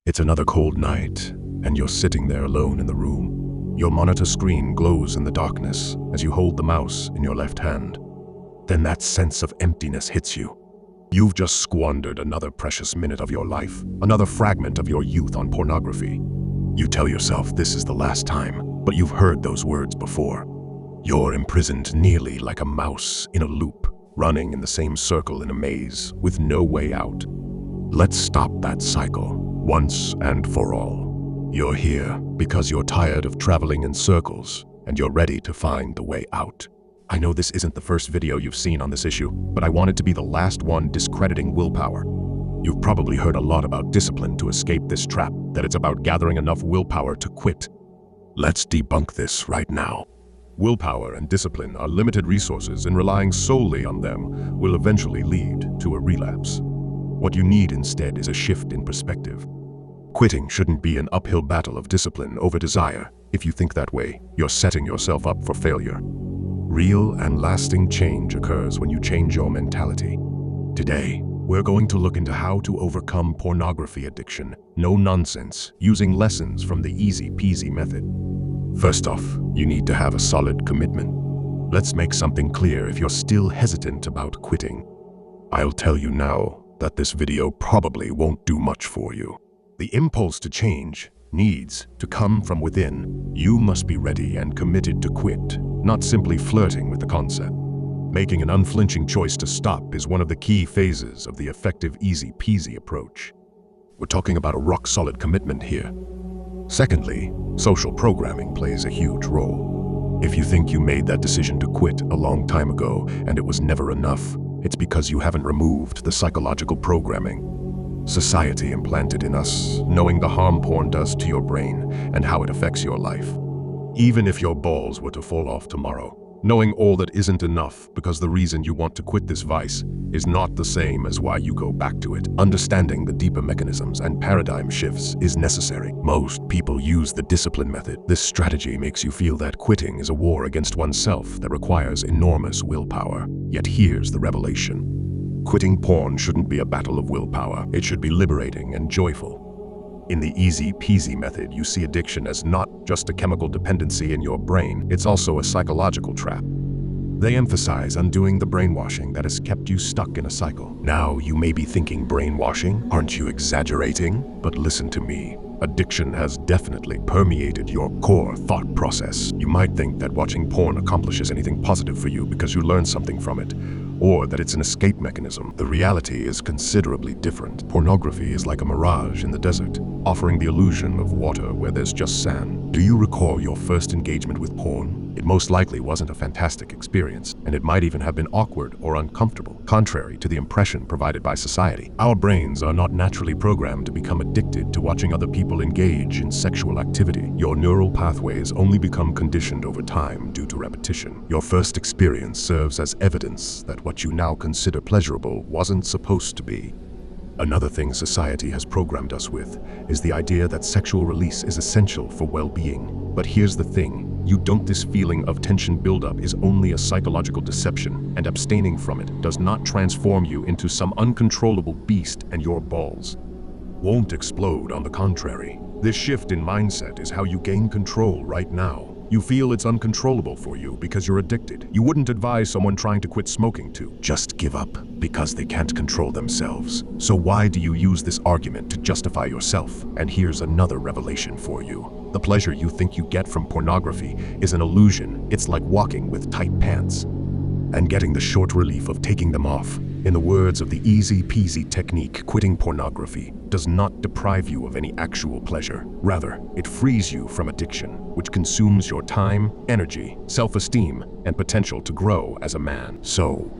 It's another cold night, and you're sitting there alone in the room. Your monitor screen glows in the darkness as you hold the mouse in your left hand. Then that sense of emptiness hits you. You've just squandered another precious minute of your life, another fragment of your youth on pornography. You tell yourself this is the last time, but you've heard those words before. You're imprisoned nearly like a mouse in a loop, running in the same circle in a maze with no way out. Let's stop that cycle, once and for all. You're here because you're tired of traveling in circles, and you're ready to find the way out. I know this isn't the first video you've seen on this issue, but I wanted to be the last one discrediting willpower. You've probably heard a lot about discipline to escape this trap, that it's about gathering enough willpower to quit. Let's debunk this right now. Willpower and discipline are limited resources, and relying solely on them will eventually lead to a relapse. What you need instead is a shift in perspective. Quitting shouldn't be an uphill battle of discipline over desire. If you think that way, you're setting yourself up for failure. Real and lasting change occurs when you change your mentality. Today, we're going to look into how to overcome pornography addiction, no nonsense, using lessons from the easy-peasy method. First off, you need to have a solid commitment. Let's make something clear if you're still hesitant about quitting. I'll tell you now that this video probably won't do much for you. The impulse to change needs to come from within. You must be ready and committed to quit, not simply flirting with the concept. Making an unflinching choice to stop is one of the key phases of the effective easy-peasy approach. We're talking about a rock-solid commitment here. Secondly, social programming plays a huge role. If you think you made that decision to quit a long time ago and it was never enough, it's because you haven't removed the psychological programming. Society implanted in us, knowing the harm porn does to your brain and how it affects your life. Even if your balls were to fall off tomorrow, knowing all that isn't enough because the reason you want to quit this vice is not the same as why you go back to it. Understanding the deeper mechanisms and paradigm shifts is necessary. Most people use the discipline method. This strategy makes you feel that quitting is a war against oneself that requires enormous willpower. Yet here's the revelation. Quitting porn shouldn't be a battle of willpower. It should be liberating and joyful. In the easy-peasy method, you see addiction as not just a chemical dependency in your brain, it's also a psychological trap. They emphasize undoing the brainwashing that has kept you stuck in a cycle. Now, you may be thinking brainwashing, aren't you exaggerating? But listen to me. Addiction has definitely permeated your core thought process. You might think that watching porn accomplishes anything positive for you because you learn something from it, or that it's an escape mechanism. The reality is considerably different. Pornography is like a mirage in the desert, offering the illusion of water where there's just sand. Do you recall your first engagement with porn? It most likely wasn't a fantastic experience, and it might even have been awkward or uncomfortable, contrary to the impression provided by society. Our brains are not naturally programmed to become addicted to watching other people engage in sexual activity. Your neural pathways only become conditioned over time due to repetition. Your first experience serves as evidence that what you now consider pleasurable wasn't supposed to be. Another thing society has programmed us with is the idea that sexual release is essential for well-being. But here's the thing, this feeling of tension buildup is only a psychological deception, and abstaining from it does not transform you into some uncontrollable beast, and your balls won't explode. On the contrary, this shift in mindset is how you gain control right now. You feel it's uncontrollable for you because you're addicted. You wouldn't advise someone trying to quit smoking to just give up because they can't control themselves. So why do you use this argument to justify yourself? And here's another revelation for you. The pleasure you think you get from pornography is an illusion. It's like walking with tight pants and getting the short relief of taking them off. In the words of the easy-peasy technique, quitting pornography does not deprive you of any actual pleasure. Rather, it frees you from addiction, which consumes your time, energy, self-esteem, and potential to grow as a man. So,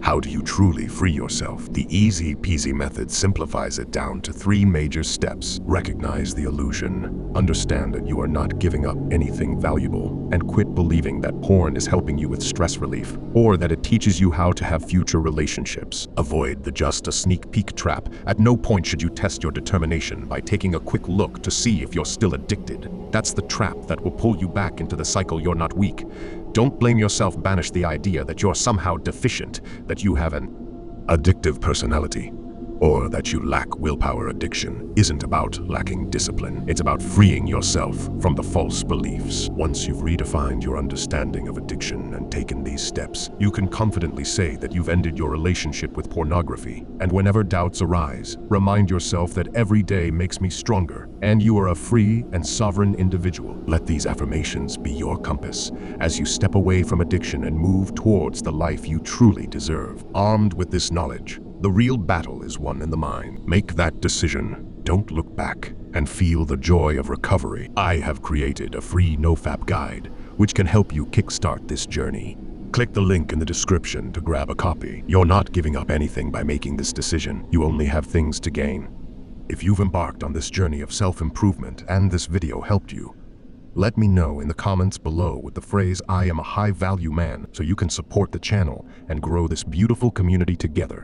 how do you truly free yourself? The easy-peasy method simplifies it down to 3 major steps. Recognize the illusion. Understand that you are not giving up anything valuable, and quit believing that porn is helping you with stress relief, or that it teaches you how to have future relationships. Avoid the just a sneak peek trap. At no point should you test your determination by taking a quick look to see if you're still addicted. That's the trap that will pull you back into the cycle. You're not weak. Don't blame yourself. Banish the idea that you're somehow deficient, that you have an addictive personality. or that you lack willpower. Addiction isn't about lacking discipline. It's about freeing yourself from the false beliefs. Once you've redefined your understanding of addiction and taken these steps, you can confidently say that you've ended your relationship with pornography. And whenever doubts arise, remind yourself that every day makes me stronger, and you are a free and sovereign individual. Let these affirmations be your compass as you step away from addiction and move towards the life you truly deserve. Armed with this knowledge, the real battle is won in the mind. Make that decision. Don't look back and feel the joy of recovery. I have created a free NoFap guide which can help you kickstart this journey. Click the link in the description to grab a copy. You're not giving up anything by making this decision. You only have things to gain. If you've embarked on this journey of self-improvement and this video helped you, let me know in the comments below with the phrase "I am a high-value man" so you can support the channel and grow this beautiful community together.